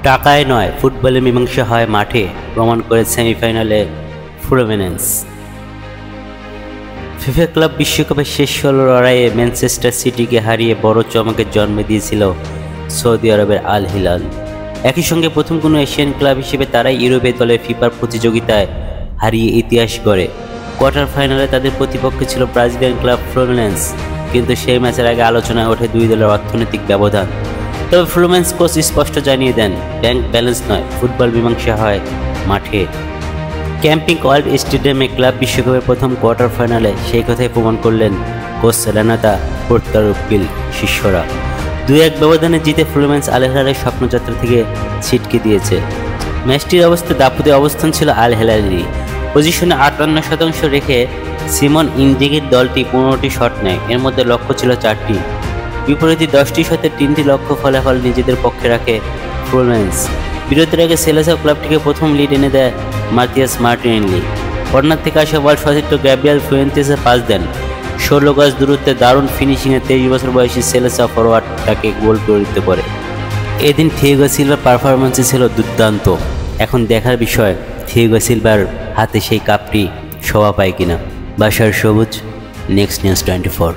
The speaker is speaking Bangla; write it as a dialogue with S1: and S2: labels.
S1: টাকায় নয়, ফুটবলে মীমাংসা হয় মাঠে, প্রমাণ করে সেমিফাইনালে ফ্লুমিনেন্স। ফিফা ক্লাব বিশ্বকাপের শেষ 16 লড়াইয়ে ম্যানচেস্টার সিটিকে হারিয়ে বড় চমকের জন্ম দিয়েছিল সৌদি আরবের আল হিলাল। একই সঙ্গে প্রথম কোনো এশিয়ান ক্লাব হিসেবে তারাই ইউরোপীয় দলের ফিফার প্রতিযোগিতায় হারিয়ে ইতিহাস গড়ে। কোয়ার্টার ফাইনালে তাদের প্রতিপক্ষ ছিল ব্রাজিলিয়ান ক্লাব ফ্লুমিনেন্স, কিন্তু সেই ম্যাচের আগে আলোচনায় ওঠে দুই দলের অর্থনৈতিক ব্যবধান। তবে ফ্লুমিনেন্স কোচ স্পষ্ট জানিয়ে দেন, ব্যাংক ব্যালেন্স নয়, ফুটবল মীমাংসা হয় মাঠে। ক্যাম্পিং ওয়ার্ল্ড স্টেডিয়ামে ক্লাব বিশ্বকাপের প্রথম কোয়ার্টার ফাইনালে সেই কথাই প্রমাণ করলেন কোচ রেনাতো পোর্তালুপির শিষ্যরা। 2-1 ব্যবধানে জিতে ফ্লুমিনেন্স আল হিলালের স্বপ্নযাত্রা থেকে ছিটকে দিয়েছে। ম্যাচটির দাপুটে অবস্থান ছিল আল হিলালেরই। পজিশনে 58% রেখে সিমন ইনজাগির দলটি 15টি শট নেয়, এর মধ্যে লক্ষ্য ছিল 4টি। বিপরীতে 10টি শটে 3টি লক্ষ্য ফলাফল নিজেদের পক্ষে রাখে ফ্লুমিনেন্স। বিরতির আগে সেলেসাও ক্লাবটিকে প্রথম লিড এনে দেয় মাতিয়াস মার্টিনেল্লি। কর্নার থেকে আসা বল সতীর্থ গ্যাব্রিয়েল ফুয়েন্তেসের পাস দেন। 16 গজ দূরত্বে দারুণ ফিনিশিংয়ে 23 বছর বয়সী সেলেসাও ফরওয়ার্ড তাকে গোল করে দিতে পারে। এদিন থিয়াগো সিলভার পারফরম্যান্সে ছিল দুর্দান্ত। এখন দেখার বিষয় থিয়াগো সিলভার হাতে সেই কাপটি শোভা পায় কিনা। বাশার সবুজ, নেক্সট নিউজ 24।